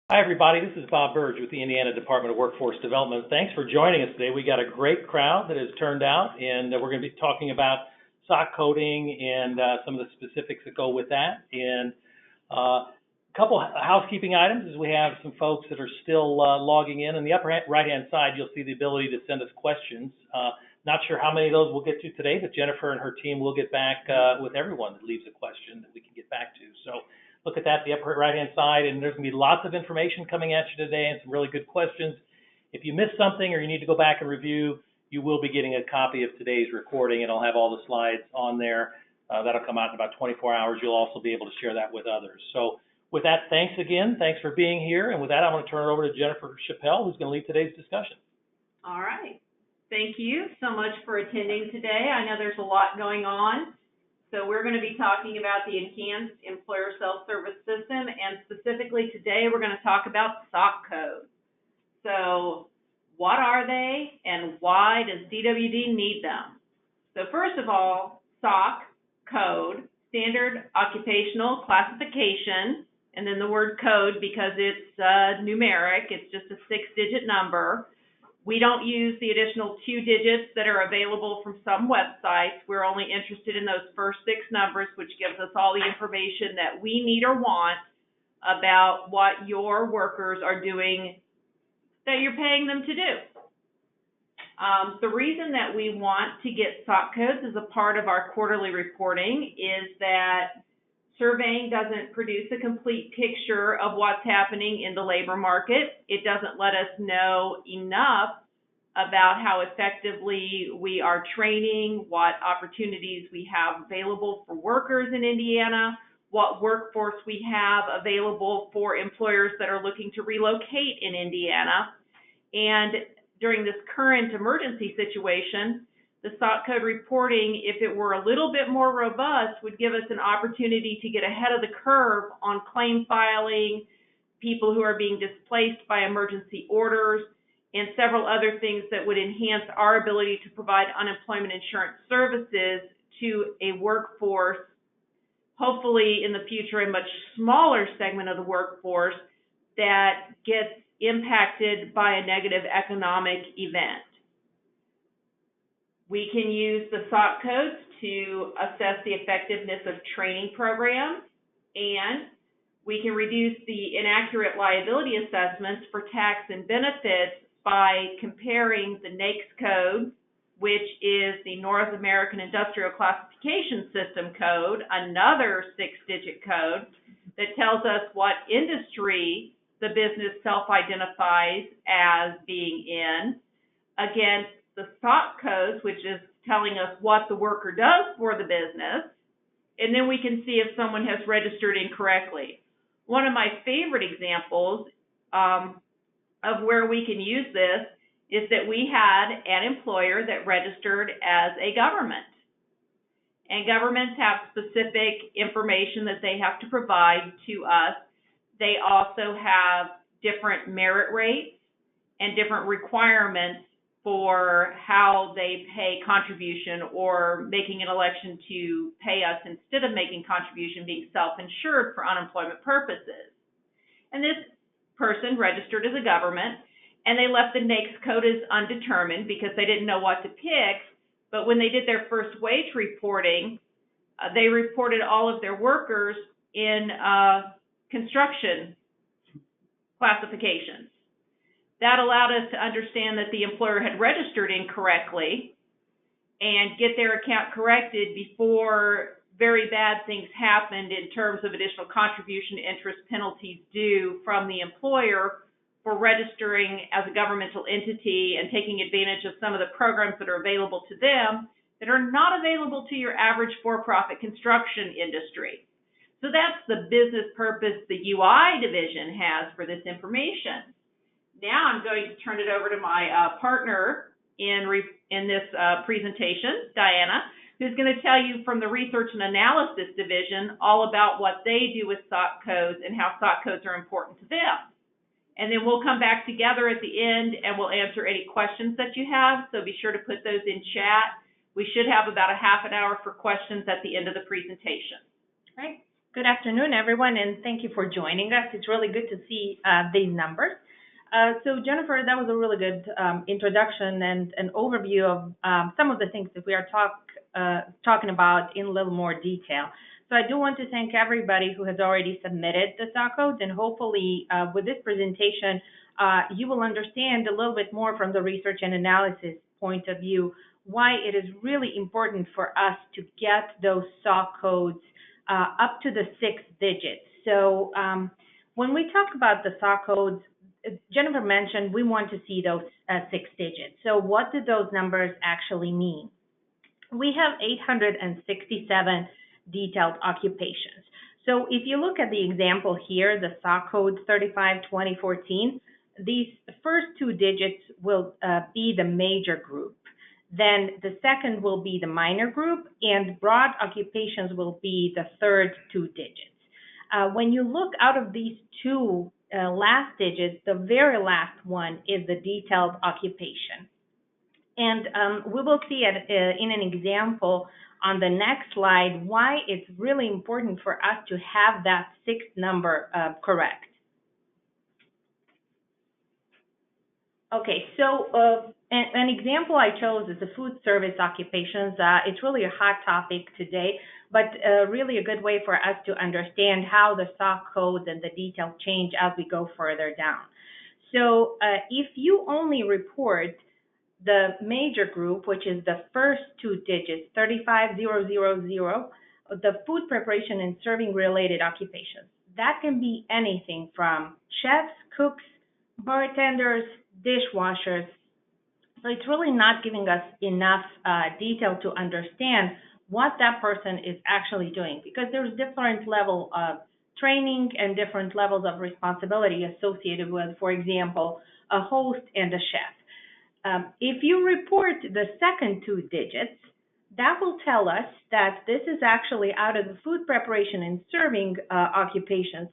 Hi, everybody. This is Bob Burge with the Indiana Department of Workforce Development. Thanks for joining us today. We got a great crowd that has turned out, and we're going to be talking about SOC coding and some of the specifics that go with that. And a couple housekeeping items is we have some folks that are still logging in. On the upper right-hand side, you'll see the ability to send us questions. Not sure how many of those we'll get to today, but Jennifer and her team will get back with everyone that leaves a question that we can get back to. So look at that, the upper right-hand side, and there's going to be lots of information coming at you today and some really good questions. If you missed something or you need to go back and review, you will be getting a copy of today's recording. It'll have all the slides on there. That'll come out in about 24 hours. You'll also be able to share that with others. So with that, thanks again. Thanks for being here. And with that, I'm going to turn it over to Jennifer Chappelle, who's going to lead today's discussion. All right. Thank you so much for attending today. I know there's a lot going on. So we're going to be talking about the Enhanced Employer Self-Service System, and specifically today we're going to talk about SOC codes. So what are they and why does DWD need them? So first of all, SOC code, Standard Occupational Classification, and then the word code because it's numeric, it's just a 6-digit number. We don't use the additional 2 digits that are available from some websites. We're only interested in those first 6 numbers, which gives us all the information that we need or want about what your workers are doing that you're paying them to do. The reason that we want to get SOC codes as a part of our quarterly reporting is that surveying doesn't produce a complete picture of what's happening in the labor market. It doesn't let us know enough about how effectively we are training, what opportunities we have available for workers in Indiana, what workforce we have available for employers that are looking to relocate in Indiana. And during this current emergency situation, the SOC code reporting, if it were a little bit more robust, would give us an opportunity to get ahead of the curve on claim filing, people who are being displaced by emergency orders, and several other things that would enhance our ability to provide unemployment insurance services to a workforce, hopefully in the future a much smaller segment of the workforce that gets impacted by a negative economic event. We can use the SOC codes to assess the effectiveness of training programs, and we can reduce the inaccurate liability assessments for tax and benefits by comparing the NAICS code, which is the North American Industrial Classification System code, another 6-digit code that tells us what industry the business self-identifies as being in, against the SOC codes, which is telling us what the worker does for the business, and then we can see if someone has registered incorrectly. One of my favorite examples of where we can use this is that we had an employer that registered as a government. And governments have specific information that they have to provide to us. They also have different merit rates and different requirements for how they pay contribution or making an election to pay us instead of making contribution, being self-insured for unemployment purposes. And this person registered as a government, and they left the NAICS code as undetermined because they didn't know what to pick. But when they did their first wage reporting, they reported all of their workers in construction classifications. That allowed us to understand that the employer had registered incorrectly and get their account corrected before very bad things happened in terms of additional contribution interest penalties due from the employer for registering as a governmental entity and taking advantage of some of the programs that are available to them that are not available to your average for-profit construction industry. So that's the business purpose the UI division has for this information. Now I'm going to turn it over to my partner in this presentation, Diana, who's going to tell you from the Research and Analysis Division all about what they do with SOC codes and how SOC codes are important to them. And then we'll come back together at the end and we'll answer any questions that you have, so be sure to put those in chat. We should have about a half an hour for questions at the end of the presentation. All right. Good afternoon, everyone, and thank you for joining us. It's really good to see these numbers. So, Jennifer, that was a really good introduction and an overview of some of the things that we are talking about in a little more detail. So I do want to thank everybody who has already submitted the SOC codes, and hopefully with this presentation, you will understand a little bit more from the research and analysis point of view why it is really important for us to get those SOC codes up to the 6 digits. So when we talk about the SOC codes, Jennifer mentioned we want to see those 6 digits. So what do those numbers actually mean? We have 867 detailed occupations. So if you look at the example here, the SOC code 352014, these first 2 digits will be the major group. Then the second will be the minor group, and broad occupations will be the third 2 digits. When you look out of these 2 last digits, the very last one is the detailed occupation. And we will see it in an example on the next slide why it's really important for us to have that 6th number correct. Okay, so an example I chose is the food service occupations. It's really a hot topic today, but really a good way for us to understand how the SOC codes and the details change as we go further down. So if you only report the major group, which is the first 2 digits, 35000, the food preparation and serving related occupations, that can be anything from chefs, cooks, bartenders, dishwashers. So it's really not giving us enough detail to understand what that person is actually doing, because there's different level of training and different levels of responsibility associated with, for example, a host and a chef. If you report the second 2 digits, that will tell us that this is actually out of the food preparation and serving occupations.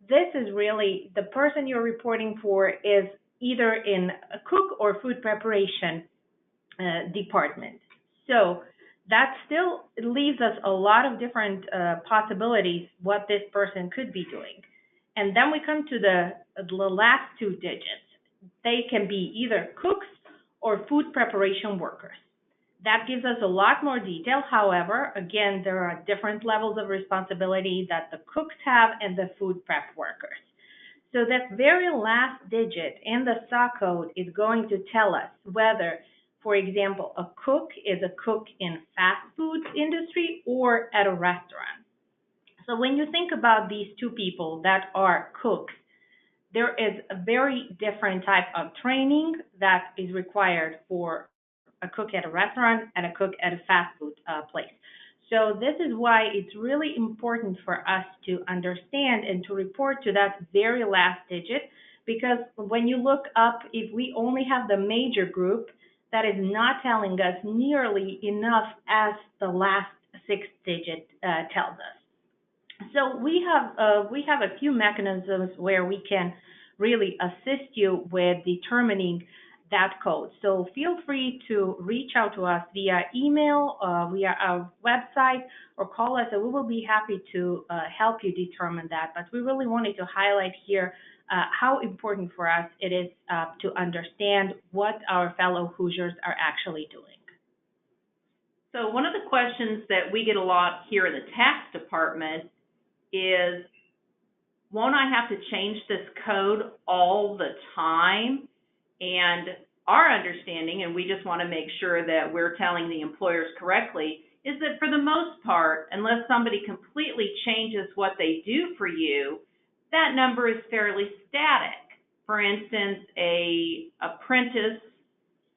This is really the person you're reporting for is either in a cook or food preparation department. So that still leaves us a lot of different possibilities what this person could be doing. And then we come to the last 2 digits. They can be either cooks or food preparation workers. That gives us a lot more detail. However, again, there are different levels of responsibility that the cooks have and the food prep workers. So that very last digit in the SOC code is going to tell us whether, for example, a cook is a cook in fast food industry or at a restaurant. So when you think about these 2 people that are cooks, there is a very different type of training that is required for a cook at a restaurant and a cook at a fast food place. So this is why it's really important for us to understand and to report to that very last digit, because when you look up, if we only have the major group, that is not telling us nearly enough as the last 6 digit tells us. So we have a few mechanisms where we can really assist you with determining that code. So feel free to reach out to us via email, via our website, or call us, and we will be happy to help you determine that. But we really wanted to highlight here how important for us it is to understand what our fellow Hoosiers are actually doing. So one of the questions that we get a lot here in the tax department is, won't I have to change this code all the time? And our understanding, and we just want to make sure that we're telling the employers correctly, is that for the most part, unless somebody completely changes what they do for you, that number is fairly static. For instance, an apprentice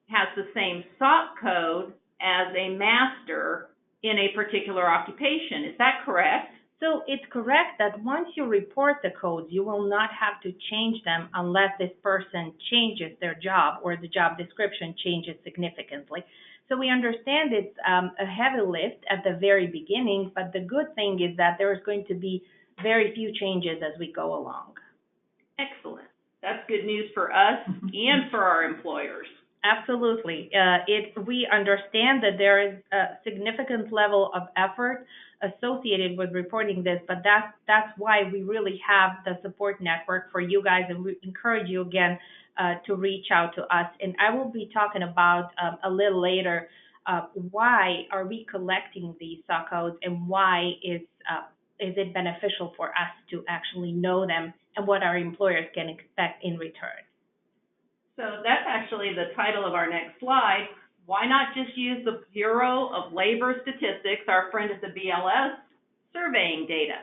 has the same SOC code as a master in a particular occupation. Is that correct? So it's correct that once you report the codes, you will not have to change them unless this person changes their job or the job description changes significantly. So we understand it's a heavy lift at the very beginning, but the good thing is that there is going to be very few changes as we go along. Excellent. That's good news for us and for our employers. Absolutely. We understand that there is a significant level of effort associated with reporting this, but that's why we really have the support network for you guys, and we encourage you again to reach out to us. And I will be talking about a little later why are we collecting these SOC codes, and why is it beneficial for us to actually know them, and what our employers can expect in return. So that's actually the title of our next slide. Why not just use the Bureau of Labor Statistics, our friend at the BLS, surveying data?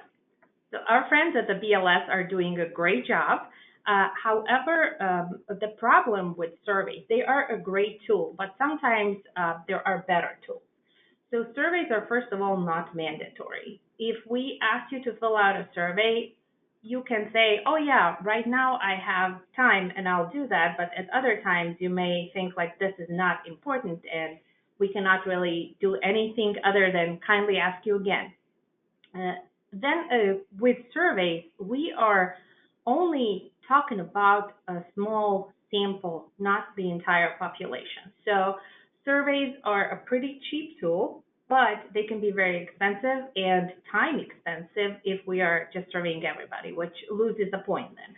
So our friends at the BLS are doing a great job. However, the problem with surveys, they are a great tool, but sometimes there are better tools. So surveys are, first of all, not mandatory. If we ask you to fill out a survey, you can say, oh yeah, right now I have time and I'll do that, but at other times you may think like this is not important and we cannot really do anything other than kindly ask you again. Then with surveys, we are only talking about a small sample, not the entire population. So surveys are a pretty cheap tool, but they can be very expensive and time expensive if we are just surveying everybody, which loses the point then.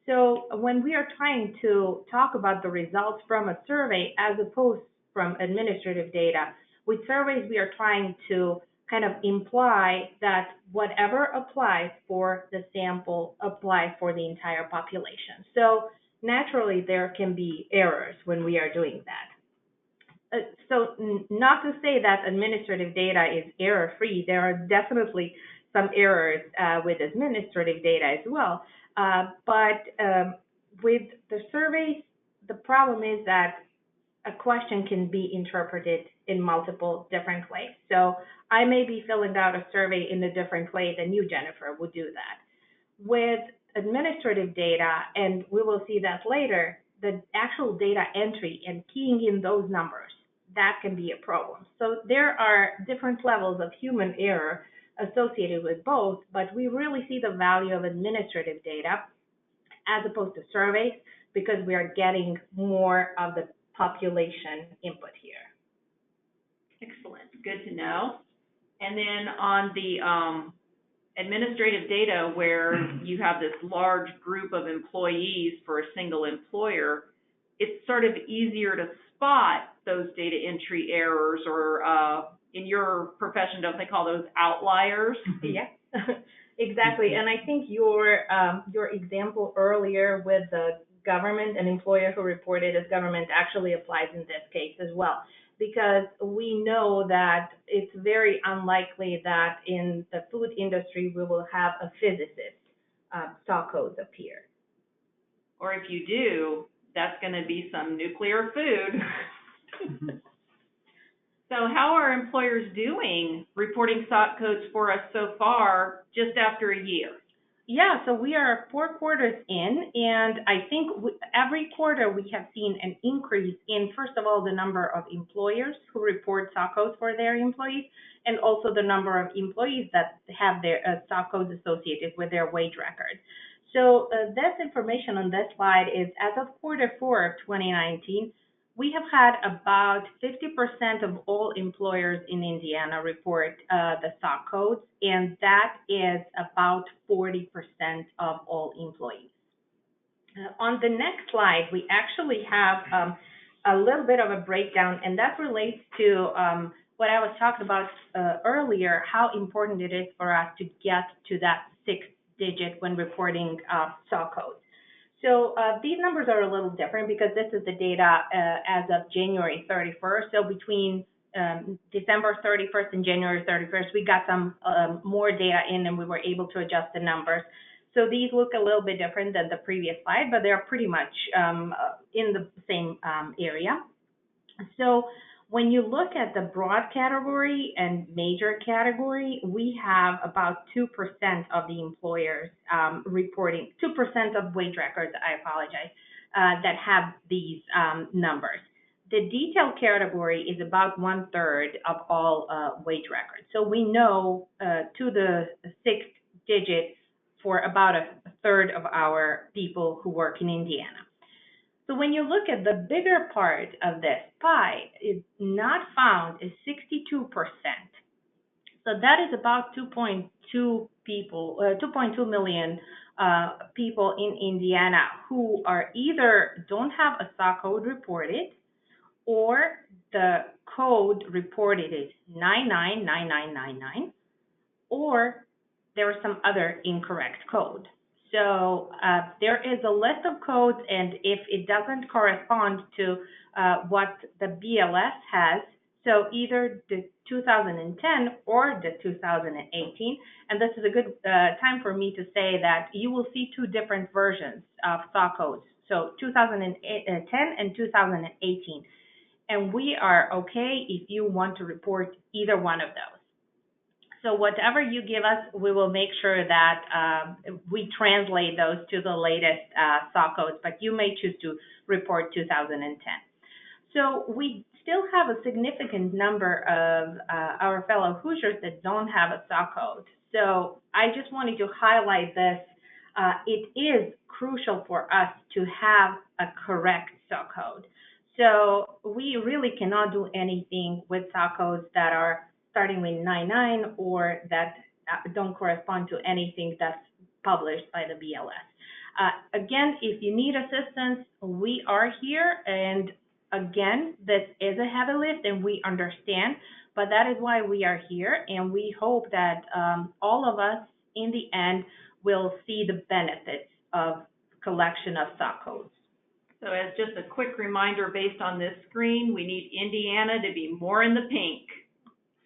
So when we are trying to talk about the results from a survey as opposed from administrative data, with surveys we are trying to kind of imply that whatever applies for the sample applies for the entire population. So naturally there can be errors when we are doing that. So not to say that administrative data is error-free. There are definitely some errors with administrative data as well. But with the surveys, the problem is that a question can be interpreted in multiple different ways. So I may be filling out a survey in a different way than you, Jennifer, would do that. With administrative data, and we will see that later, the actual data entry and keying in those numbers, that can be a problem. So there are different levels of human error associated with both, but we really see the value of administrative data as opposed to surveys because we are getting more of the population input here. Excellent, good to know. And then on the administrative data where you have this large group of employees for a single employer, it's sort of easier to spot those data entry errors, or in your profession, don't they call those outliers? Yeah, exactly. And I think your example earlier with the government, an employer who reported as government, actually applies in this case as well, because we know that it's very unlikely that in the food industry we will have a physicist SOC codes appear. Or if you do, that's going to be some nuclear food. So how are employers doing reporting SOC codes for us so far, just after a year? Yeah, so we are 4 quarters in, and I think every quarter we have seen an increase in, first of all, the number of employers who report SOC codes for their employees, and also the number of employees that have their SOC codes associated with their wage records. So this information on this slide is as of Q4 of 2019, we have had about 50% of all employers in Indiana report the SOC codes, and that is about 40% of all employees. On the next slide, we actually have a little bit of a breakdown, and that relates to what I was talking about earlier, how important it is for us to get to that 6th digit when reporting SOC codes. So these numbers are a little different because this is the data as of January 31st. So between December 31st and January 31st, we got some more data in and we were able to adjust the numbers. So these look a little bit different than the previous slide, but they're pretty much in the same area. So when you look at the broad category and major category, we have about 2% of the employers reporting, 2% of wage records, I apologize, that have these numbers. The detail category is about 1/3 of all wage records. So we know to the 6th digit for about a third of our people who work in Indiana. So when you look at the bigger part of this pie, it's not found is 62%. So that is about 2.2 million people in Indiana who are either don't have a SOC code reported, or the code reported is 999999, or there was some other incorrect code. So there is a list of codes, and if it doesn't correspond to what the BLS has, so either the 2010 or the 2018, and this is a good time for me to say that you will see two different versions of SOC codes, so 2010 and 2018. And we are okay if you want to report either one of those. So whatever you give us, we will make sure that we translate those to the latest SOC codes, but you may choose to report 2010. So we still have a significant number of our fellow Hoosiers that don't have a SOC code. So I just wanted to highlight this. It is crucial for us to have a correct SOC code. So we really cannot do anything with SOC codes that are starting with 99 or that don't correspond to anything that's published by the BLS. Again, if you need assistance, we are here. And again, this is a heavy lift and we understand, but that is why we are here. And we hope that all of us in the end will see the benefits of collection of SOC codes. So as just a quick reminder, based on this screen, we need Indiana to be more in the pink.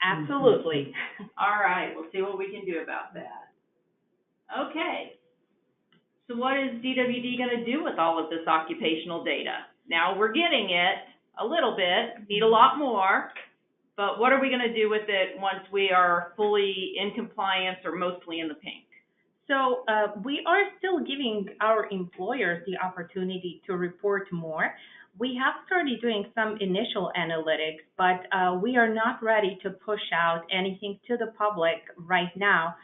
Absolutely. All right, we'll see what we can do about that. Okay. So what is DWD going to do with all of this occupational data? Now we're getting it a little bit, need a lot more, but what are we going to do with it once we are fully in compliance or mostly in the pink? So we are still giving our employers the opportunity to report more. We have started doing some initial analytics, but we are not ready to push out anything to the public right now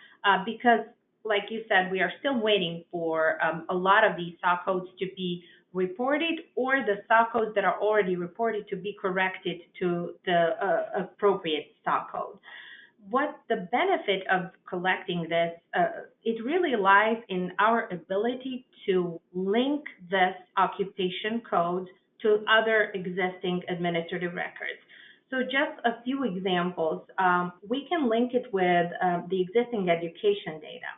because, like you said, we are still waiting for a lot of these SOC codes to be reported, or the SOC codes that are already reported to be corrected to the appropriate SOC code. What the benefit of collecting this, it really lies in our ability to link this occupation code to other existing administrative records. So just a few examples, we can link it with the existing education data.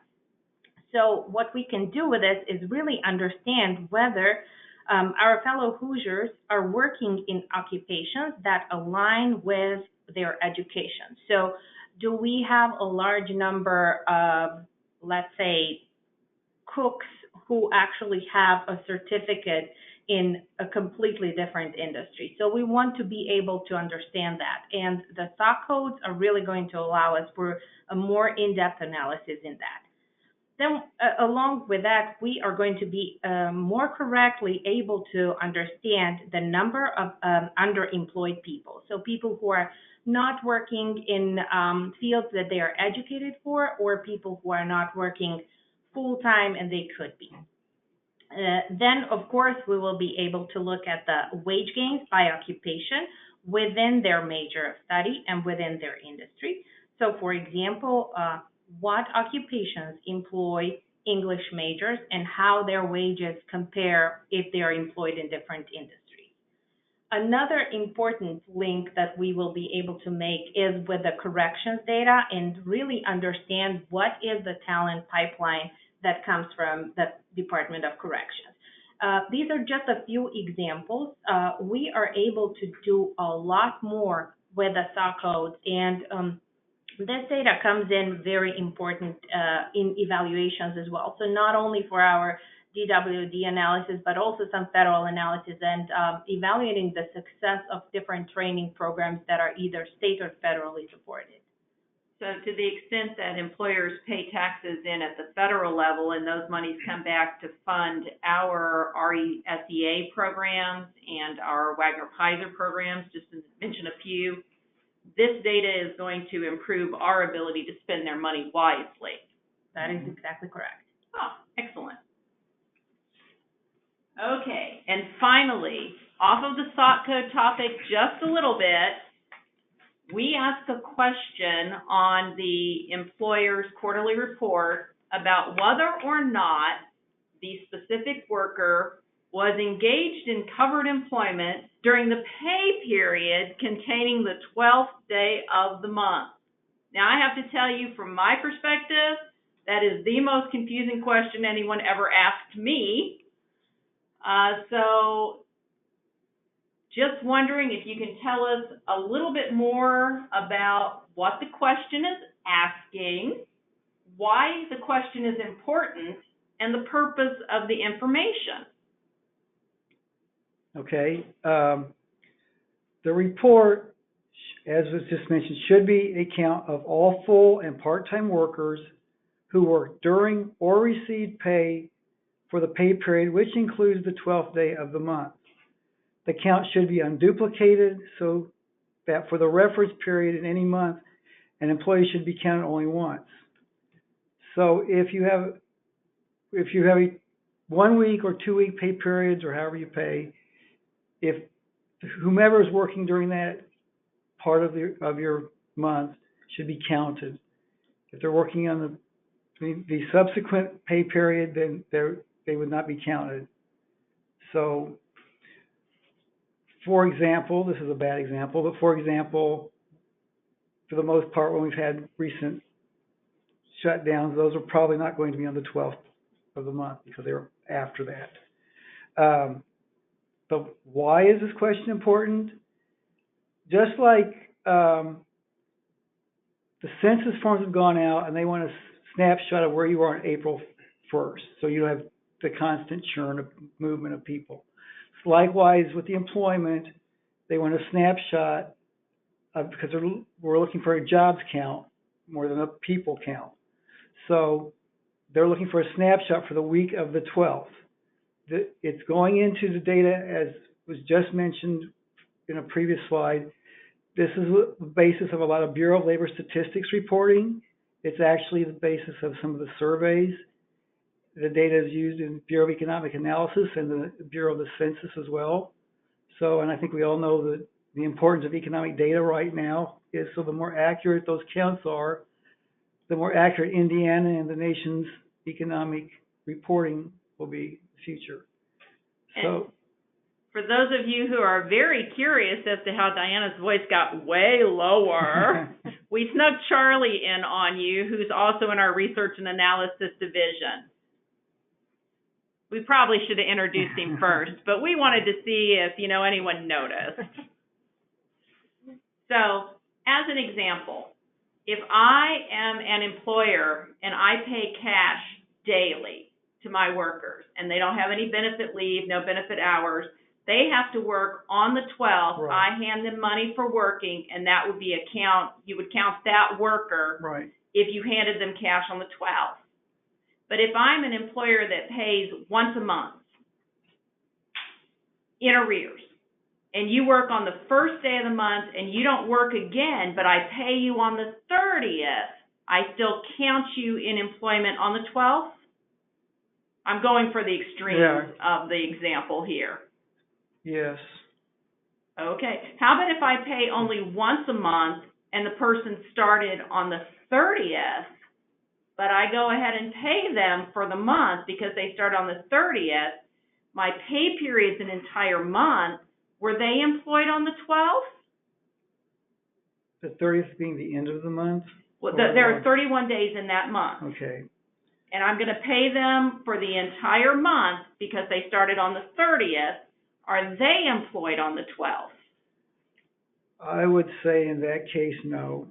So what we can do with this is really understand whether our fellow Hoosiers are working in occupations that align with their education. So do we have a large number of, let's say, cooks who actually have a certificate in a completely different industry? So we want to be able to understand that. And the SOC codes are really going to allow us for a more in-depth analysis in that. Then along with that, we are going to be more correctly able to understand the number of underemployed people. So people who are not working in fields that they are educated for, or people who are not working full-time and they could be. Then, of course, we will be able to look at the wage gains by occupation within their major of study and within their industry. So, for example, what occupations employ English majors and how their wages compare if they are employed in different industries. Another important link that we will be able to make is with the corrections data and really understand what is the talent pipeline that comes from the Department of Corrections. These are just a few examples. We are able to do a lot more with the SOC codes, and this data comes in very important in evaluations as well. So not only for our DWD analysis, but also some federal analysis and evaluating the success of different training programs that are either state or federally supported. So to the extent that employers pay taxes in at the federal level and those monies come back to fund our RESEA programs and our Wagner-Pfizer programs, just to mention a few, this data is going to improve our ability to spend their money wisely. That is exactly correct. Oh, excellent. Okay, and finally, off of the SOC code topic just a little bit, we ask a question on the employer's quarterly report about whether or not the specific worker was engaged in covered employment during the pay period containing the 12th day of the month. Now, I have to tell you, from my perspective, that is the most confusing question anyone ever asked me. So just wondering if you can tell us a little bit more about what the question is asking, why the question is important, and the purpose of the information. Okay. The report, as was just mentioned, should be a count of all full and part-time workers who worked during or received pay for the pay period, which includes the 12th day of the month. The count should be unduplicated so that for the reference period in any month, an employee should be counted only once. So if you have a 1 week or 2 week pay periods, or however you pay, if whomever is working during that part of your month should be counted. If they're working on the subsequent pay period, then they would not be counted. So, for example, this is a bad example, but for example, for the most part, when we've had recent shutdowns, those are probably not going to be on the 12th of the month because they were after that. But why is this question important? Just like the census forms have gone out and they want a snapshot of where you are on April 1st, so you don't have the constant churn of movement of people. Likewise, with the employment, they want a snapshot because we're looking for a jobs count more than a people count. So they're looking for a snapshot for the week of the 12th. It's going into the data, as was just mentioned in a previous slide. This is the basis of a lot of Bureau of Labor Statistics reporting. It's actually the basis of some of the surveys. The data is used in Bureau of Economic Analysis and the Bureau of the Census as well. So, and I think we all know that the importance of economic data right now is, so the more accurate those counts are, the more accurate Indiana and the nation's economic reporting will be in the future. So, for those of you who are very curious as to how Diana's voice got way lower, we snuck Charlie in on you, who's also in our Research and Analysis division. We probably should have introduced him first, but we wanted to see if, anyone noticed. So, as an example, if I am an employer and I pay cash daily to my workers and they don't have any benefit leave, no benefit hours, they have to work on the 12th. Right. I hand them money for working, and that would be you would count that worker right. if you handed them cash on the 12th. But if I'm an employer that pays once a month in arrears, and you work on the first day of the month and you don't work again, but I pay you on the 30th, I still count you in employment on the 12th? I'm going for the extremes of the example here. Yes. Okay. How about if I pay only once a month and the person started on the 30th, but I go ahead and pay them for the month because they start on the 30th, my pay period's an entire month. Were they employed on the 12th? The 30th being the end of the month? Well, there are 31 days in that month. Okay. And I'm going to pay them for the entire month because they started on the 30th. Are they employed on the 12th? I would say in that case, no,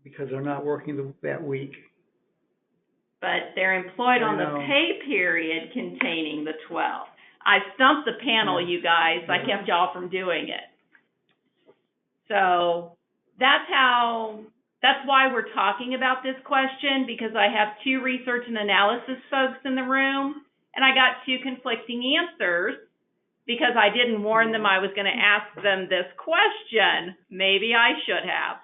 because they're not working that week. But they're employed on the pay period containing the 12th. I stumped the panel, you guys. I kept y'all from doing it. So that's why we're talking about this question, because I have two research and analysis folks in the room, and I got two conflicting answers because I didn't warn them I was going to ask them this question. Maybe I should have.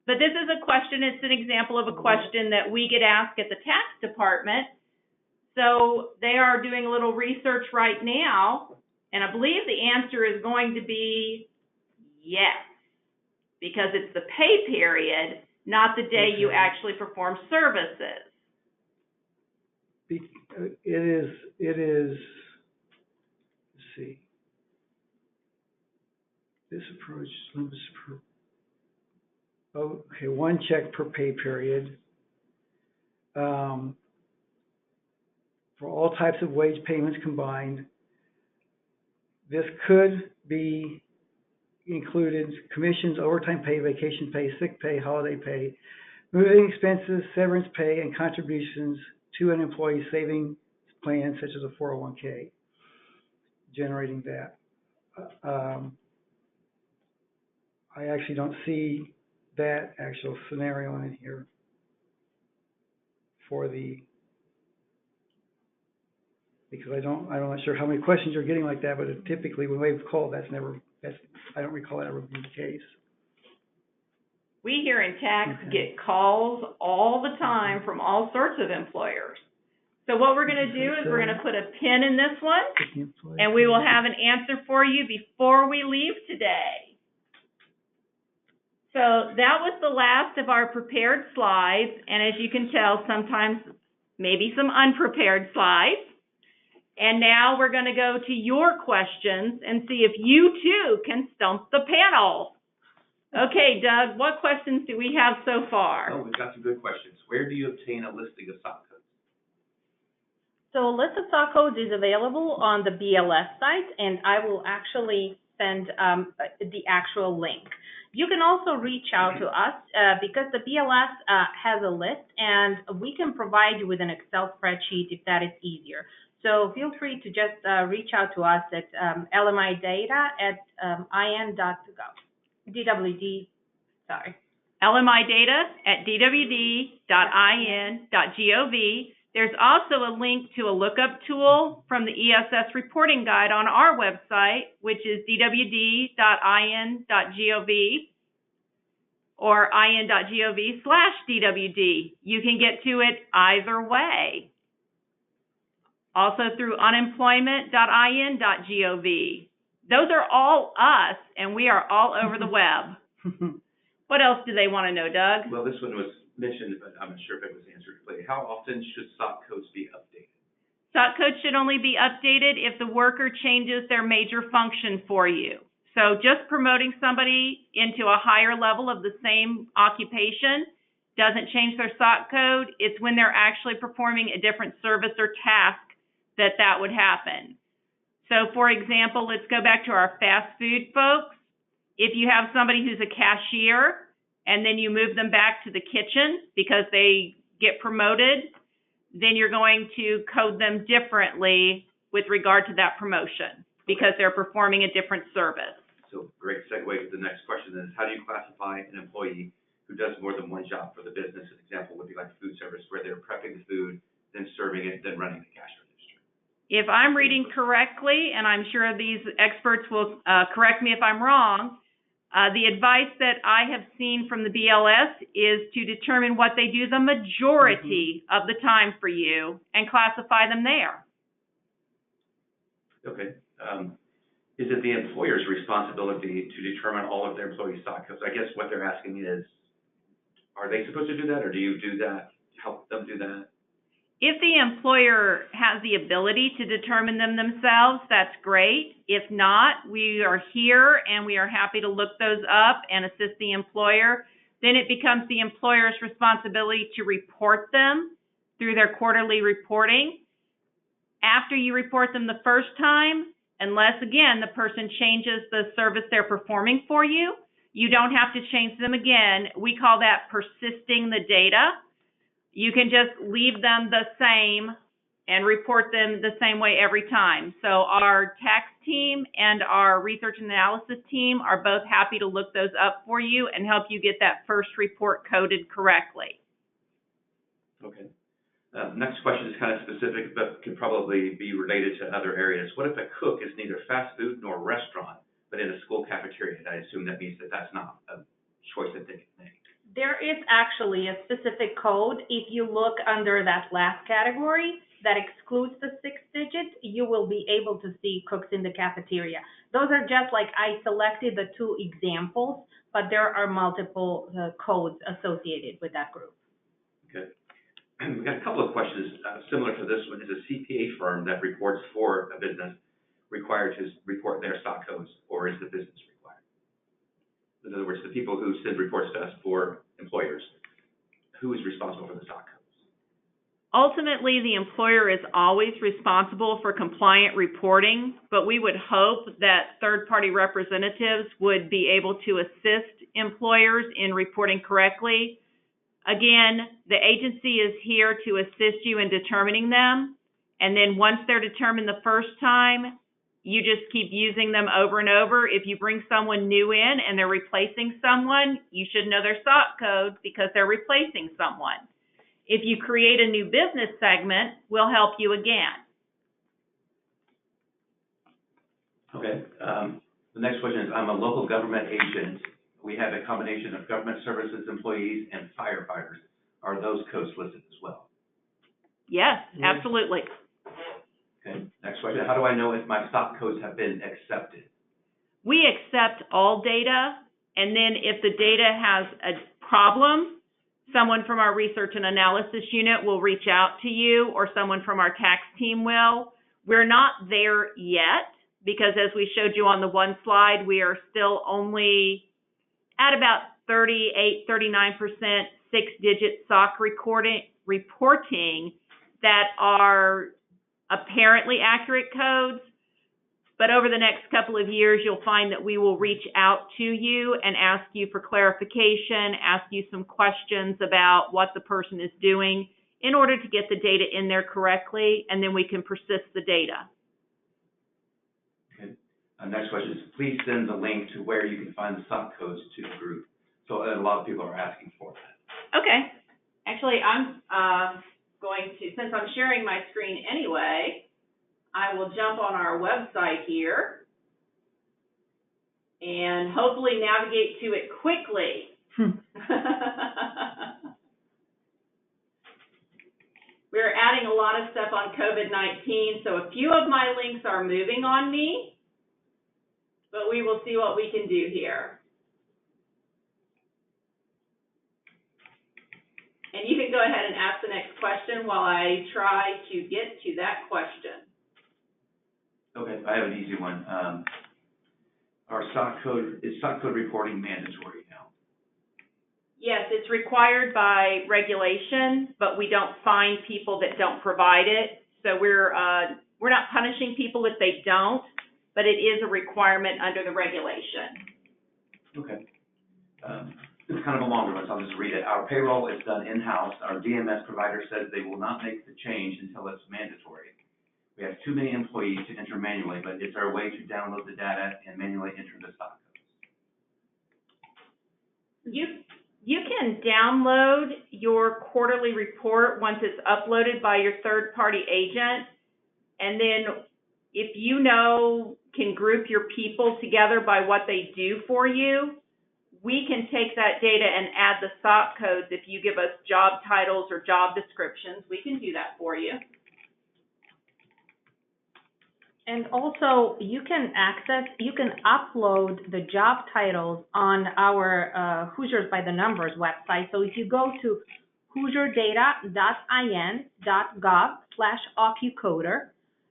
But this is a question, it's an example of a question that we get asked at the tax department. So they are doing a little research right now, and I believe the answer is going to be Yes, because it's the pay period, not the day you Okay. actually perform services. It is, let's see. This approach limits okay, 1 check per pay period. For all types of wage payments combined. This could be included commissions, overtime pay, vacation pay, sick pay, holiday pay, moving expenses, severance pay, and contributions to an employee savings plan such as a 401k, generating that. I actually don't see that actual scenario in here because I'm not sure how many questions you're getting like that, but typically when we've called, I don't recall that ever being the case. We here in tax get calls all the time from all sorts of employers. So what we're going to do is we're going to put a pin in this one, and we will have an answer for you before we leave today. So that was the last of our prepared slides, and as you can tell, sometimes maybe some unprepared slides. And now we're going to go to your questions and see if you too can stump the panel. Okay, Doug, what questions do we have so far? Oh, we've got some good questions. Where do you obtain a listing of SOC codes? So a list of SOC codes is available on the BLS site, and I will actually send the actual link. You can also reach out to us because the BLS has a list, and we can provide you with an Excel spreadsheet if that is easier. So feel free to just reach out to us at lmidata@in.gov. DWD, sorry. lmidata@dwd.in.gov. There's also a link to a lookup tool from the ESS reporting guide on our website, which is dwd.in.gov or in.gov/DWD. You can get to it either way. Also through unemployment.in.gov. Those are all us, and we are all over the web. What else do they want to know, Doug? Well, this one was mentioned, but I'm not sure if it was answered clearly. How often should SOC codes be updated? SOC codes should only be updated if the worker changes their major function for you. So just promoting somebody into a higher level of the same occupation doesn't change their SOC code. It's when they're actually performing a different service or task that would happen. So, for example, let's go back to our fast food folks. If you have somebody who's a cashier and then you move them back to the kitchen because they get promoted, then you're going to code them differently with regard to that promotion because they're performing a different service. So, great segue to the next question then is, how do you classify an employee who does more than one job for the business? An example would be like food service, where they're prepping the food, then serving it, then running the cash register. If I'm reading correctly, and I'm sure these experts will correct me if I'm wrong, the advice that I have seen from the BLS is to determine what they do the majority of the time for you and classify them there. Okay. Is it the employer's responsibility to determine all of their employees' SOC codes? I guess what they're asking is, are they supposed to do that, or do you do that, help them do that? If the employer has the ability to determine them themselves, that's great. If not, we are here and we are happy to look those up and assist the employer. Then it becomes the employer's responsibility to report them through their quarterly reporting. After you report them the first time, unless, again, the person changes the service they're performing for you, you don't have to change them again. We call that persisting the data. You can just leave them the same and report them the same way every time. So our tax team and our research and analysis team are both happy to look those up for you and help you get that first report coded correctly. Okay. Next question is kind of specific, but can probably be related to other areas. What if a cook is neither fast food nor restaurant, but in a school cafeteria? I assume that means that that's not a choice that they can make. There is actually a specific code. If you look under that last category, that excludes the 6 digits, you will be able to see cooks in the cafeteria. Those are just like, I selected the 2 examples, but there are multiple codes associated with that group. Okay. We've got a couple of questions similar to this one. Is a CPA firm that reports for a business required to report their SOC codes, or is the business required? In other words, the people who send reports to us for employers, who is responsible for the SOC codes? Ultimately, the employer is always responsible for compliant reporting, but we would hope that third-party representatives would be able to assist employers in reporting correctly. Again, the agency is here to assist you in determining them, and then once they're determined the first time, you just keep using them over and over. If you bring someone new in and they're replacing someone, you should know their SOC code because they're replacing someone. If you create a new business segment, we'll help you again. Okay. The next question is, I'm a local government agent. We have a combination of government services employees and firefighters. Are those codes listed as well? Yes, absolutely. Okay. Next question. How do I know if my SOC codes have been accepted? We accept all data, and then if the data has a problem, someone from our research and analysis unit will reach out to you, or someone from our tax team will. We're not there yet because, as we showed you on the one slide, we are still only at about 38, 39% 6-digit SOC reporting that are apparently accurate codes. But over the next couple of years, you'll find that we will reach out to you and ask you for clarification, ask you some questions about what the person is doing in order to get the data in there correctly, and then we can persist the data. Okay. Next question is, please send the link to where you can find the SOC codes to the group. So a lot of people are asking for that. Okay. Actually, I'm going to, since I'm sharing my screen anyway, I will jump on our website here and hopefully navigate to it quickly. We're adding a lot of stuff on COVID-19, so a few of my links are moving on me, but we will see what we can do here. And you can go ahead and ask the next question while I try to get to that question. Okay, I have an easy one. Our SOC code, is SOC code reporting mandatory now? Yes, it's required by regulation, but we don't fine people that don't provide it. So we're not punishing people if they don't, but it is a requirement under the regulation. Okay. It's kind of a longer one, so I'll just read it. Our payroll is done in-house. Our DMS provider says they will not make the change until it's mandatory. We have too many employees to enter manually, but is there a way to download the data and manually enter the SOC codes? You can download your quarterly report once it's uploaded by your third-party agent, and then if you can group your people together by what they do for you, we can take that data and add the SOC codes. If you give us job titles or job descriptions, we can do that for you. And also, you can upload the job titles on our Hoosiers by the Numbers website. So if you go to hoosierdata.in.gov/OccuCoder,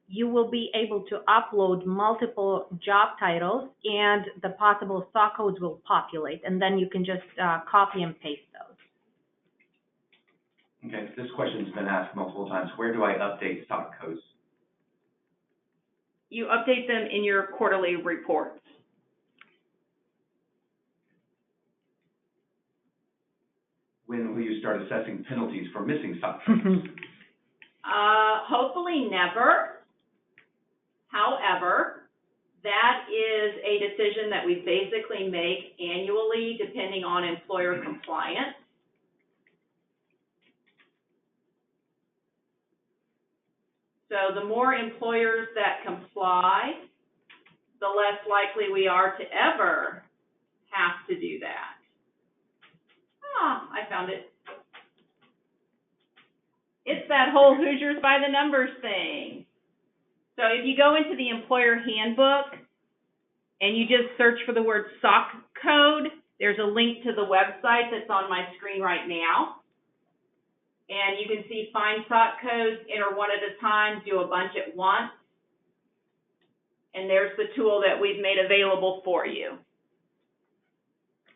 you will be able to upload multiple job titles, and the possible SOC codes will populate, and then you can just copy and paste those. Okay, this question's been asked multiple times. Where do I update SOC codes? You update them in your quarterly reports. When will you start assessing penalties for missing SOC codes? Hopefully never. However, that is a decision that we basically make annually depending on employer compliance. So the more employers that comply, the less likely we are to ever have to do that. I found it. It's it's that whole Hoosiers by the numbers thing. So if you go into the employer handbook and you just search for the word SOC code, there's a link to the website that's on my screen right now. And you can see find SOC codes, enter one at a time, do a bunch at once. And there's the tool that we've made available for you.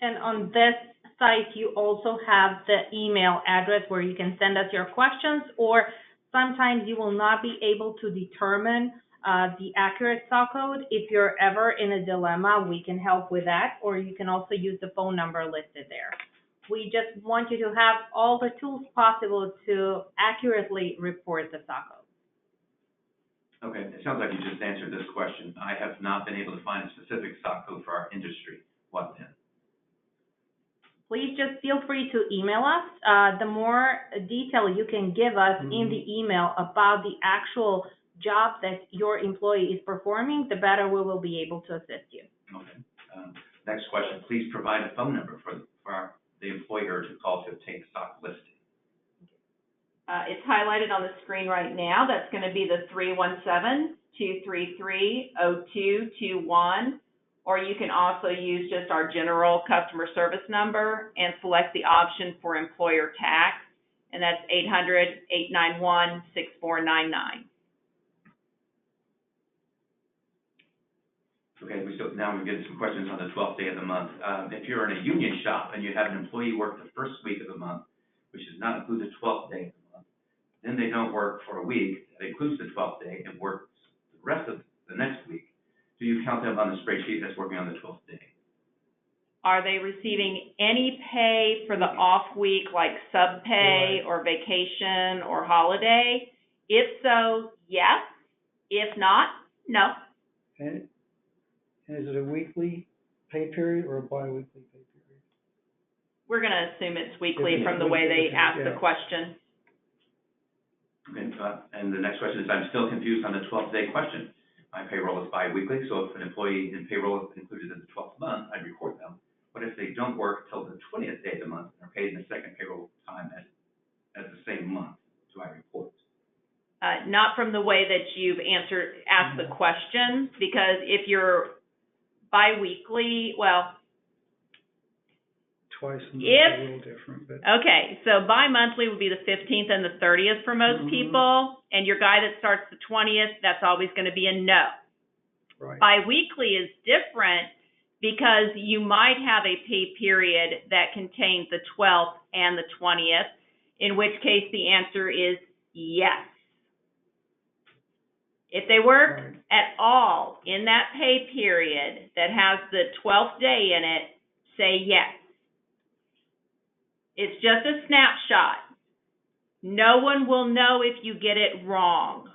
And on this site, you also have the email address where you can send us your questions, or sometimes you will not be able to determine the accurate SOC code. If you're ever in a dilemma, we can help with that, or you can also use the phone number listed there. We just want you to have all the tools possible to accurately report the SOC code. Okay, it sounds like you just answered this question. I have not been able to find a specific SOC code for our industry. What then? Please just feel free to email us. The more detail you can give us in the email about the actual job that your employee is performing, the better we will be able to assist you. Okay. Next question. Please provide a phone number for the employer to call to obtain a SOC listing. It's highlighted on the screen right now. That's going to be the 317-233-0221. Or you can also use just our general customer service number and select the option for employer tax, and that's 800-891-6499. Okay, now we're getting some questions on the 12th day of the month. If you're in a union shop and you have an employee work the first week of the month, which does not include the 12th day of the month, then they don't work for a week that includes the 12th day and works the rest of the next week. Do you count them on the spreadsheet that's working on the 12th day? Are they receiving any pay for the off week, like sub pay or vacation or holiday? If so, yes. If not, no. And is it a weekly pay period or a bi-weekly pay period? We're going to assume it's weekly from the way they ask the question. Okay, and the next question is, I'm still confused on the 12th day question. My payroll is bi-weekly, so if an employee in payroll is included in the 12th month, I report them. What if they don't work till the 20th day of the month and are paid in the second payroll time as the same month? Do I report? Not from the way that you've asked the question, because if you're bi-weekly, well, Twice a month is a little different, but okay, so bi-monthly would be the 15th and the 30th for most people, and your guy that starts the 20th, that's always going to be a no. right. Bi-weekly is different because you might have a pay period that contains the 12th and the 20th, in which case the answer is yes. If they work at all in that pay period that has the 12th day in it, say yes. It's just a snapshot. No one will know if you get it wrong.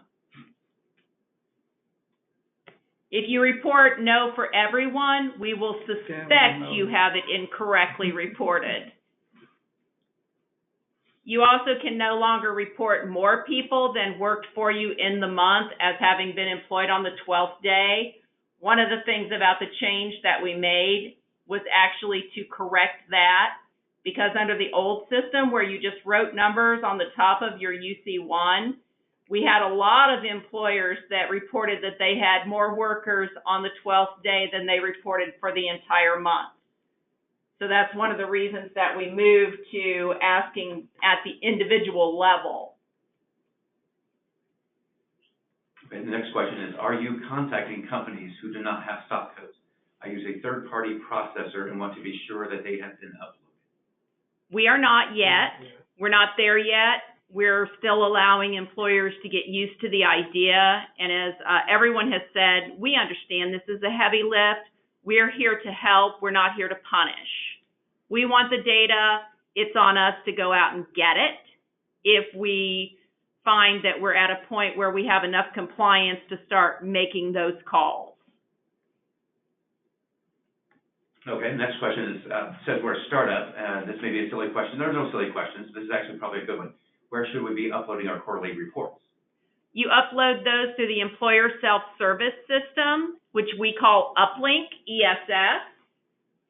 If you report no for everyone, we will suspect you have it incorrectly reported. You also can no longer report more people than worked for you in the month as having been employed on the 12th day. One of the things about the change that we made was actually to correct that, because under the old system where you just wrote numbers on the top of your UC1, we had a lot of employers that reported that they had more workers on the 12th day than they reported for the entire month. So that's one of the reasons that we moved to asking at the individual level. Okay, the next question is, are you contacting companies who do not have SOC codes? I use a third-party processor and want to be sure that they have been uploaded. We are not yet. We're not there yet. We're still allowing employers to get used to the idea. And as everyone has said, we understand this is a heavy lift. We're here to help. We're not here to punish. We want the data. It's on us to go out and get it. If we find that we're at a point where we have enough compliance to start making those calls. Okay, next question is, says we're a startup, and this may be a silly question. There are no silly questions. This is actually probably a good one. Where should we be uploading our quarterly reports? You upload those through the employer self-service system, which we call Uplink, ESS.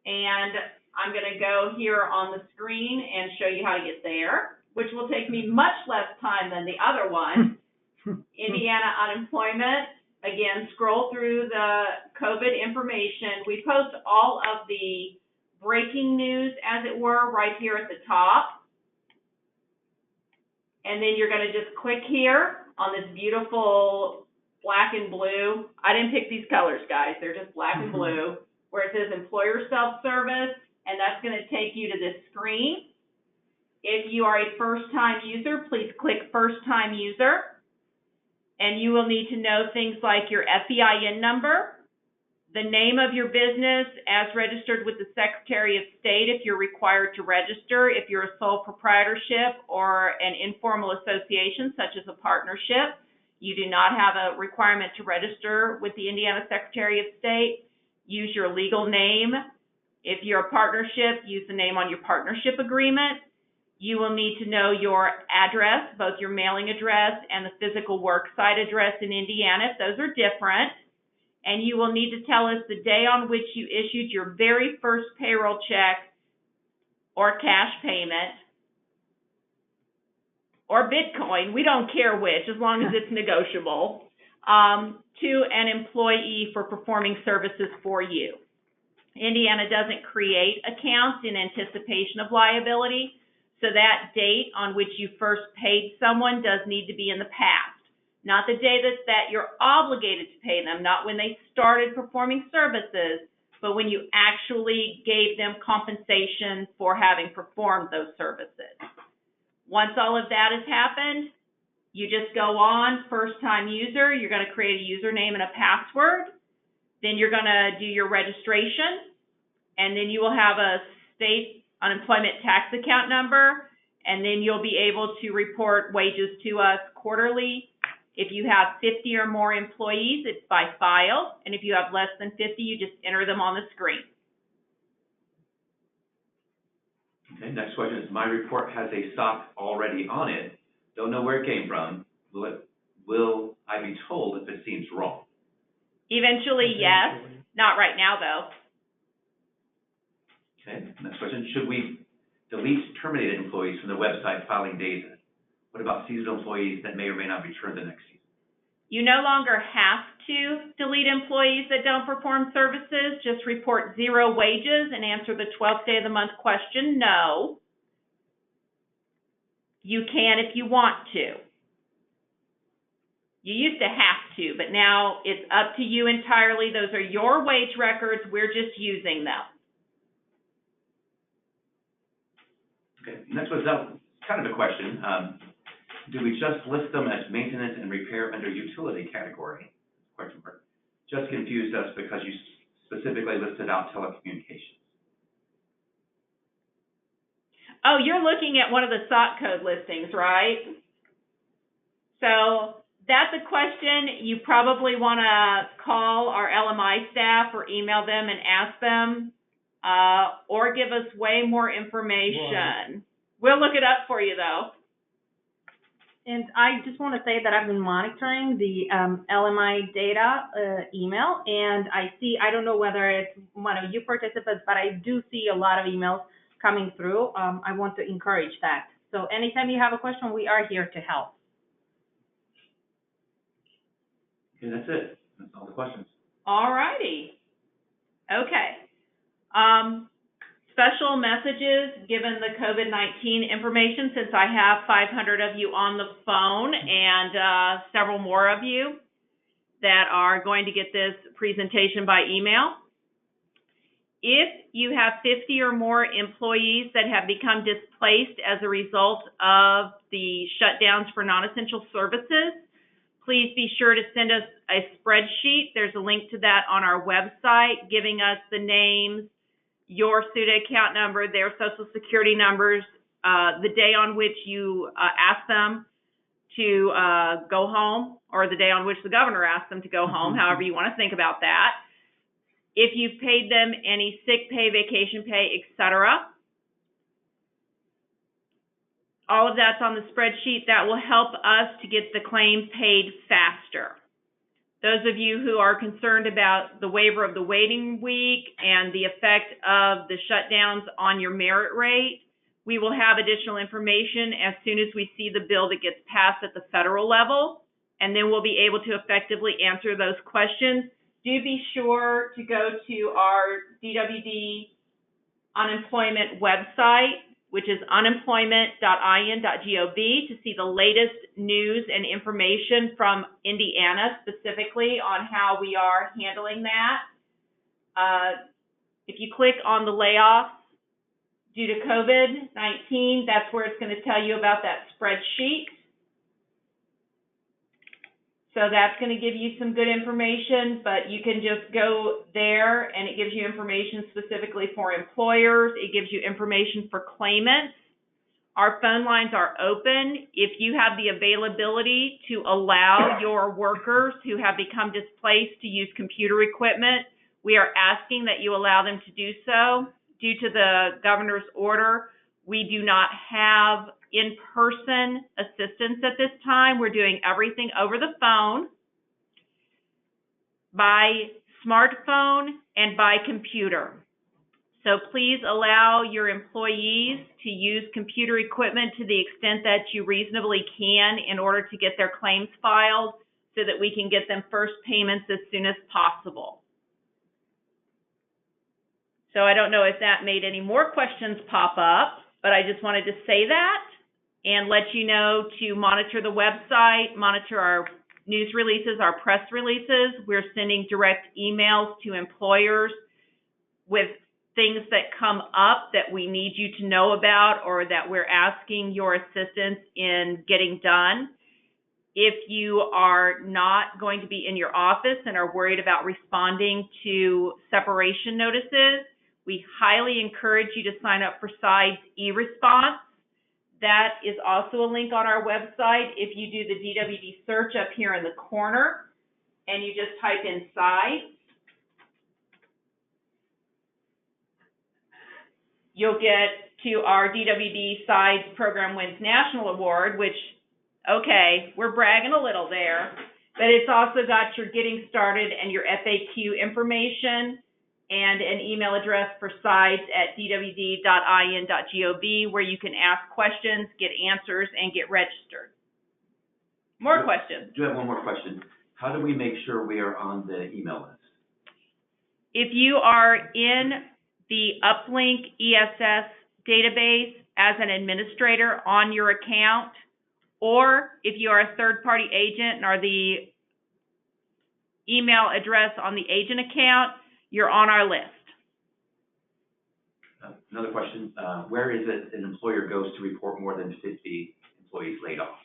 And I'm going to go here on the screen and show you how to get there. which will take me much less time than the other one. Indiana unemployment. Again, scroll through the COVID information. We post all of the breaking news, as it were, right here at the top. And then you're going to just click here on this beautiful black and blue. I didn't pick these colors, guys. They're just black and blue, where it says Employer Self-Service, and that's going to take you to this screen. If you are a first-time user, please click First-Time User. And you will need to know things like your FEIN number, the name of your business as registered with the Secretary of State if you're required to register, if you're a sole proprietorship or an informal association such as a partnership. You do not have a requirement to register with the Indiana Secretary of State. Use your legal name. If you're a partnership, use the name on your partnership agreement. You will need to know your address, both your mailing address and the physical work site address in Indiana, if those are different. And you will need to tell us the day on which you issued your very first payroll check or cash payment or Bitcoin, we don't care which, as long as it's negotiable, to an employee for performing services for you. Indiana doesn't create accounts in anticipation of liability. So that date on which you first paid someone does need to be in the past, not the day that you're obligated to pay them, not when they started performing services, but when you actually gave them compensation for having performed those services. Once all of that has happened, you just go on, first-time user, you're going to create a username and a password, then you're going to do your registration, and then you will have a state unemployment tax account number, and then you'll be able to report wages to us quarterly. If you have 50 or more employees, it's by file, and if you have less than 50, you just enter them on the screen. Okay, next question is, my report has a SOC already on it. Don't know where it came from. Will I be told if it seems wrong? Eventually, yes. Not right now, though. Okay, next question, should we delete terminated employees from the website filing data? What about seasonal employees that may or may not return the next season? You no longer have to delete employees that don't perform services. Just report 0 wages and answer the 12th day of the month question, no. You can if you want to. You used to have to, but now it's up to you entirely. Those are your wage records. We're just using them. Okay, next one's kind of a question. Do we just list them as maintenance and repair under utility category? Question mark. Just confused us because you specifically listed out telecommunications. Oh, you're looking at one of the SOC code listings, right? So that's a question you probably want to call our LMI staff or email them and ask them, or give us way more information. We'll look it up for you, though. And I just want to say that I've been monitoring the LMI data email, and I don't know whether it's one of you participants, but I do see a lot of emails coming through. I want to encourage that. So anytime you have a question, we are here to help. Okay, that's it. That's all the questions. All righty. Okay. Special messages given the COVID-19 information, since I have 500 of you on the phone and several more of you that are going to get this presentation by email. If you have 50 or more employees that have become displaced as a result of the shutdowns for non-essential services, please be sure to send us a spreadsheet. There's a link to that on our website, giving us the names, your SUTA account number, their social security numbers, the day on which you asked them to go home, or the day on which the governor asked them to go home, however you want to think about that. If you've paid them any sick pay, vacation pay, etc. All of that's on the spreadsheet. That will help us to get the claim paid faster. Those of you who are concerned about the waiver of the waiting week and the effect of the shutdowns on your merit rate, We will have additional information as soon as we see the bill that gets passed at the federal level, and then we'll be able to effectively answer those questions. Do be sure to go to our DWD unemployment website, which is unemployment.in.gov, to see the latest news and information from Indiana specifically on how we are handling that. If you click on the layoffs due to COVID-19, that's where it's going to tell you about that spreadsheet. So that's going to give you some good information, but you can just go there and it gives you information specifically for employers. It gives you information for claimants. Our phone lines are open. If you have the availability to allow your workers who have become displaced to use computer equipment, we are asking that you allow them to do so. Due to the governor's order, we do not have in-person assistance at this time. We're doing everything over the phone, by smartphone, and by computer. So please allow your employees to use computer equipment to the extent that you reasonably can in order to get their claims filed so that we can get them first payments as soon as possible. So I don't know if that made any more questions pop up, but I just wanted to say that and let you know to monitor the website, monitor our news releases, our press releases. We're sending direct emails to employers with things that come up that we need you to know about or that we're asking your assistance in getting done. If you are not going to be in your office and are worried about responding to separation notices, we highly encourage you to sign up for SIDE's e-response. That is also a link on our website. If you do the DWD search up here in the corner and you just type in SIDE, you'll get to our DWD SIDE Program Wins National Award, which, okay, we're bragging a little there, but it's also got your getting started and your FAQ information and an email address for SIDEs at dwd.in.gov where you can ask questions, get answers, and get registered. More questions? I do have one more question. How do we make sure we are on the email list? If you are in the Uplink ESS database as an administrator on your account, or if you are a third-party agent and are the email address on the agent account, you're on our list. Another question, where is it an employer goes to report more than 50 employees laid off?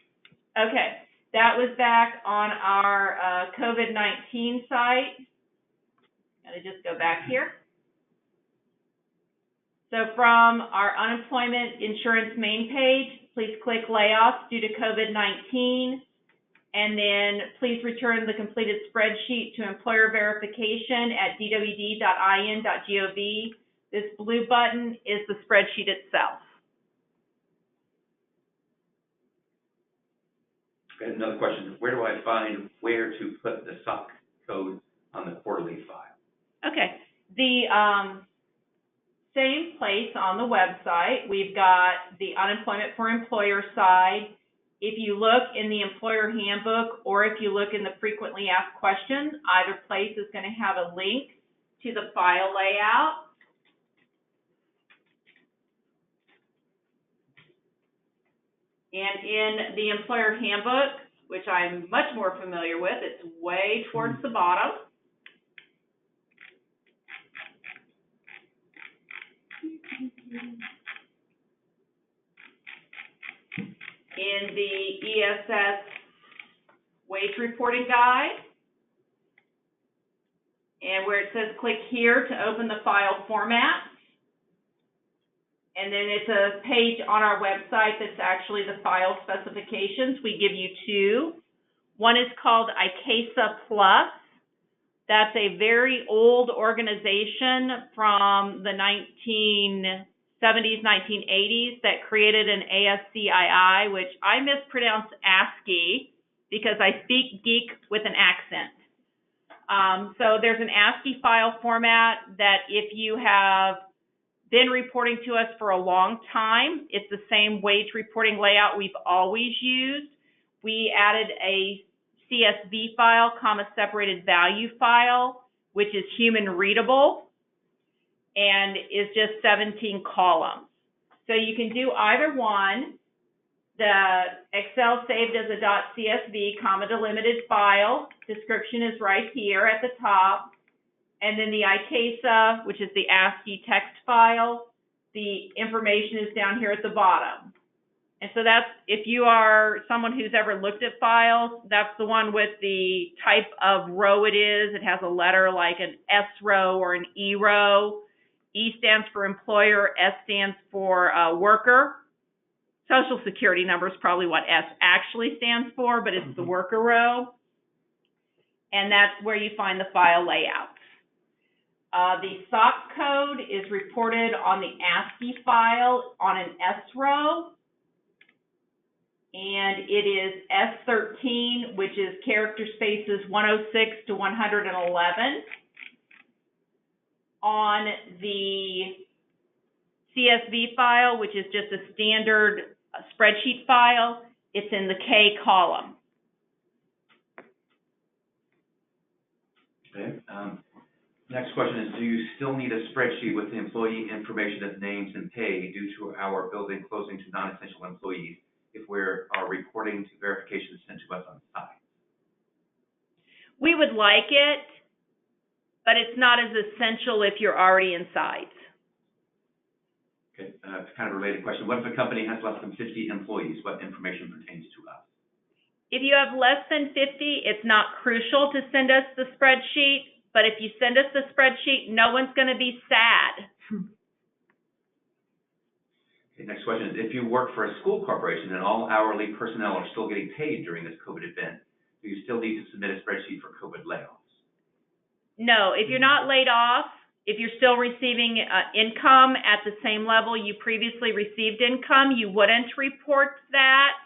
Okay, that was back on our COVID-19 site. Gotta just go back here. So from our unemployment insurance main page, please click layoffs due to COVID-19. And then please return the completed spreadsheet to employer verification at dwd.in.gov. This blue button is the spreadsheet itself. Okay, another question. Where do I find where to put the SOC code on the quarterly file? Okay. The same place on the website. We've got the unemployment for employer side. If you look in the employer handbook or if you look in the frequently asked questions, either place is going to have a link to the file layout. And in the employer handbook, which I'm much more familiar with, it's way towards the bottom. In the ESS wage reporting guide, and where it says click here to open the file format. And then it's a page on our website that's actually the file specifications. We give you two. One is called ICASA Plus. That's a very old organization from the 1970s, 1980s that created an ASCII, which I mispronounce ASCII because I speak geek with an accent. So there's an ASCII file format that if you have been reporting to us for a long time. It's the same wage reporting layout we've always used. We added a CSV file, comma separated value file, which is human readable and is just 17 columns. So you can do either one. The Excel saved as a .csv, comma delimited file. Description is right here at the top. And then the ICASA, which is the ASCII text file, the information is down here at the bottom. And so that's, if you are someone who's ever looked at files, that's the one with the type of row it is. It has a letter like an S row or an E row. E stands for employer, S stands for worker. Social Security number is probably what S actually stands for, but it's the worker row. And that's where you find the file layout. The SOC code is reported on the ASCII file on an S row. And it is S13, which is character spaces 106 to 111. On the CSV file, which is just a standard spreadsheet file, it's in the K column. Okay. Next question is, do you still need a spreadsheet with the employee information of names and pay due to our building closing to non-essential employees if we are reporting to verification sent to us on site? We would like it, but it's not as essential if you're already inside. Okay, it's kind of a related question. What if a company has less than 50 employees? What information pertains to us? If you have less than 50, it's not crucial to send us the spreadsheet, but if you send us the spreadsheet, no one's going to be sad. Okay, next question is, if you work for a school corporation and all hourly personnel are still getting paid during this COVID event, do you still need to submit a spreadsheet for COVID layoffs? No, if you're not laid off, if you're still receiving income at the same level you previously received income, you wouldn't report that.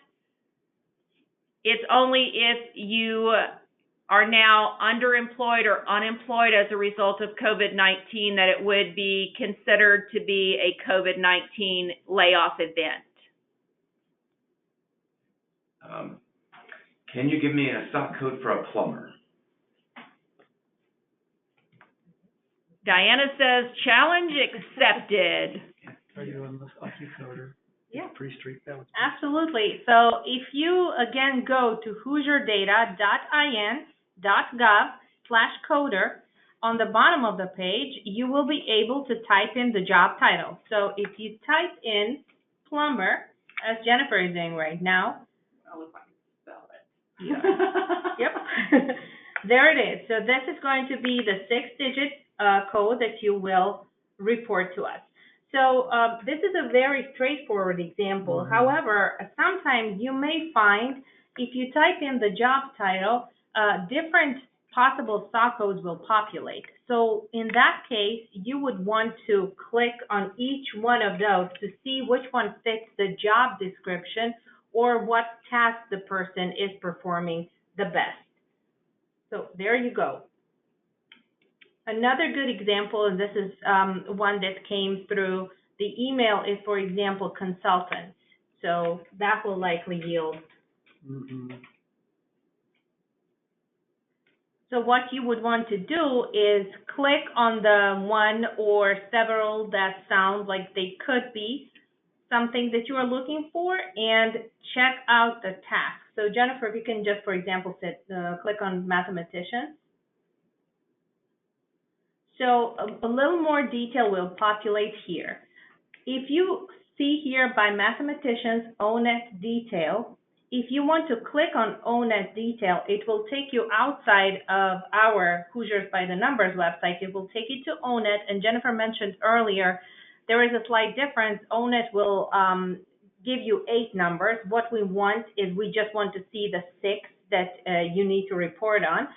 It's only if you are now underemployed or unemployed as a result of COVID-19 that it would be considered to be a COVID-19 layoff event. Can you give me a SOC code for a plumber? Diana says, challenge accepted. Are you on this OccuCoder? Yeah. Pretty straight. That was Absolutely. So if you, again, go to hoosierdata.in.gov/coder, on the bottom of the page, you will be able to type in the job title. So if you type in plumber, as Jennifer is doing right now. Oh, if I can spell it. Yeah. Yep. There it is. So this is going to be the 6-digit code that you will report to us. So this is a very straightforward example. Mm-hmm. However, sometimes you may find if you type in the job title, different possible SOC codes will populate. So in that case, you would want to click on each one of those to see which one fits the job description or what task the person is performing the best. So there you go. Another good example, and this is one that came through the email, is, for example, consultants. So that will likely yield. Mm-hmm. So what you would want to do is click on the one or several that sound like they could be something that you are looking for and check out the task. So Jennifer, if you can just, for example, click on mathematician. So a little more detail will populate here. If you see here by mathematicians, Annette Detail, if you want to click on Annette Detail, it will take you outside of our Hoosiers by the Numbers website. It will take you to Annette, and Jennifer mentioned earlier, there is a slight difference. Annette will give you 8 numbers. What we want is we just want to see the 6 that you need to report on.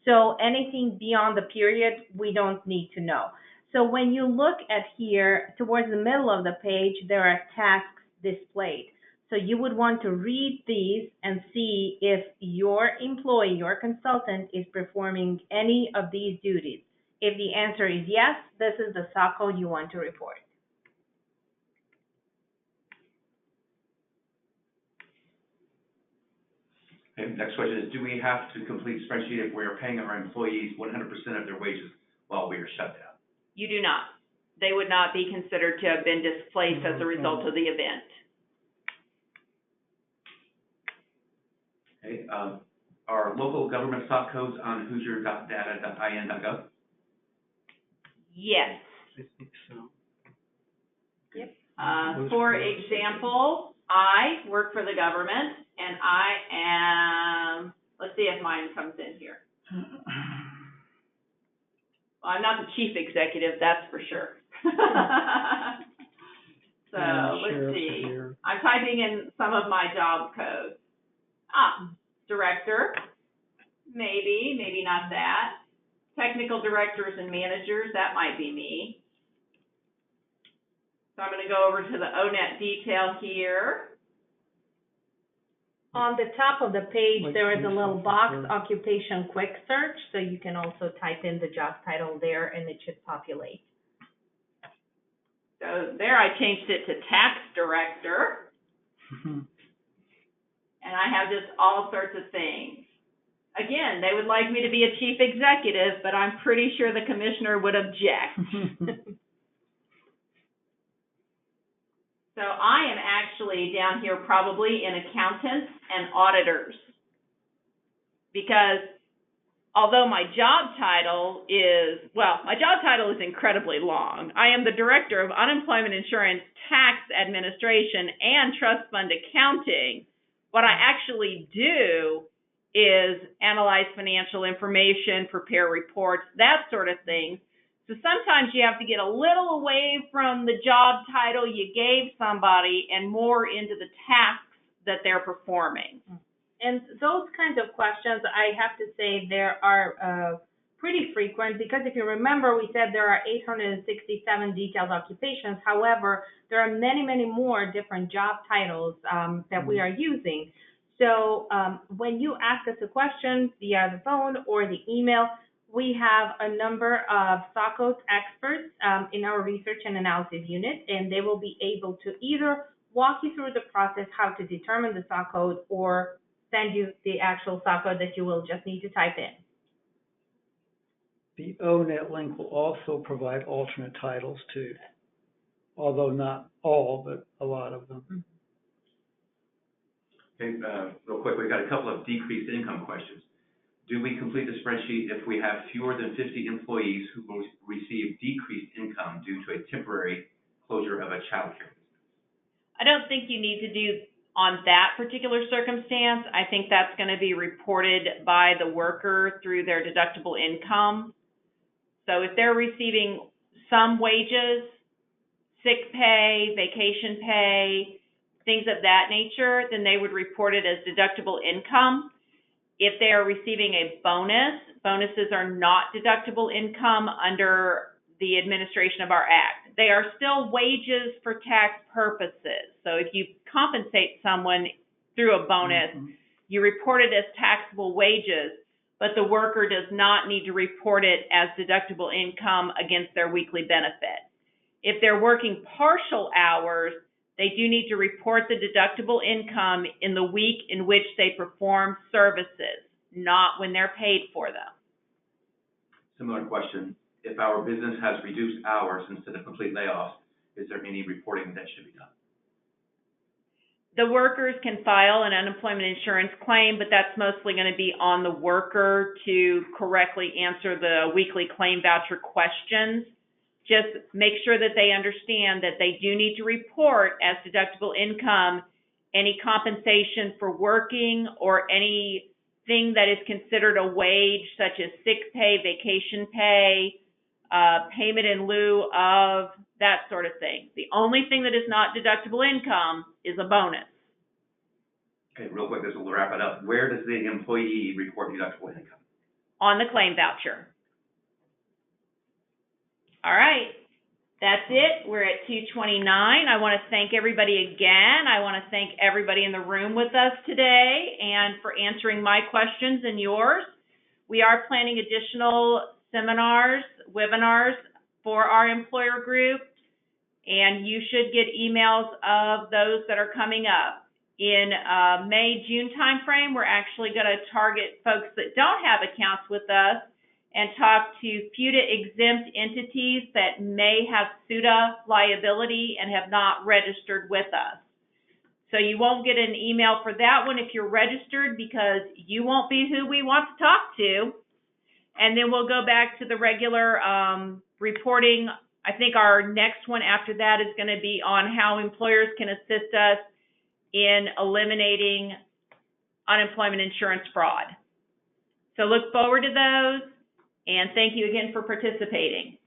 So anything beyond the period, we don't need to know. So when you look at here, towards the middle of the page, there are tasks displayed. So you would want to read these and see if your employee, your consultant, is performing any of these duties. If the answer is yes, this is the SOC code you want to report. Okay, next question is, do we have to complete spreadsheet if we are paying our employees 100% of their wages while we are shut down? You do not. They would not be considered to have been displaced as a result of the event. Okay, are local government stock codes on hoosier.data.in.gov? Yes. I think so. For example, I work for the government, and I am, let's see if mine comes in here. Well, I'm not the chief executive, that's for sure. So, let's see. I'm typing in some of my job codes. Director, maybe not that. Technical directors and managers, that might be me. So I'm going to go over to the Annette Detail here. On the top of the page, there is a little box, Occupation Quick Search, so you can also type in the job title there and it should populate. So there I changed it to Tax Director. And I have just all sorts of things. Again, they would like me to be a chief executive, but I'm pretty sure the commissioner would object. So I am actually down here probably in accountants and auditors. Because although my job title is incredibly long. I am the Director of Unemployment Insurance, Tax Administration, and Trust Fund Accounting. What I actually do is analyze financial information, prepare reports, that sort of thing. So sometimes you have to get a little away from the job title you gave somebody and more into the tasks that they're performing. And those kinds of questions, I have to say, there are pretty frequent, because if you remember, we said there are 867 detailed occupations. However, there are many, many more different job titles that we are using. So when you ask us a question via the phone or the email, we have a number of stock codes experts in our research and analysis unit, and they will be able to either walk you through the process, how to determine the stock code, or send you the actual stock code that you will just need to type in. The ONET link will also provide alternate titles too, although not all, but a lot of them. Okay, real quick, we've got a couple of decreased income questions. Do we complete the spreadsheet if we have fewer than 50 employees who will receive decreased income due to a temporary closure of a child care business? I don't think you need to do on that particular circumstance. I think that's going to be reported by the worker through their deductible income. So if they're receiving some wages, sick pay, vacation pay, things of that nature, then they would report it as deductible income. If they are receiving a bonus, bonuses are not deductible income under the administration of our act. They are still wages for tax purposes. So if you compensate someone through a bonus, you report it as taxable wages, but the worker does not need to report it as deductible income against their weekly benefit. If they're working partial hours, they do need to report the deductible income in the week in which they perform services, not when they're paid for them. Similar question. If our business has reduced hours instead of complete layoffs, is there any reporting that should be done? The workers can file an unemployment insurance claim, but that's mostly going to be on the worker to correctly answer the weekly claim voucher questions. Just make sure that they understand that they do need to report as deductible income any compensation for working or anything that is considered a wage, such as sick pay, vacation pay, payment in lieu of, that sort of thing. The only thing that is not deductible income is a bonus. Okay, real quick, this will wrap it up. Where does the employee report deductible income? On the claim voucher. All right, that's it. We're at 2:29. I want to thank everybody again. I want to thank everybody in the room with us today and for answering my questions and yours. We are planning additional seminars, webinars for our employer group, and you should get emails of those that are coming up. In May, June timeframe, we're actually going to target folks that don't have accounts with us and talk to FUTA exempt entities that may have SUTA liability and have not registered with us. So you won't get an email for that one if you're registered, because you won't be who we want to talk to. And then we'll go back to the regular reporting. I think our next one after that is going to be on how employers can assist us in eliminating unemployment insurance fraud. So look forward to those, and thank you again for participating.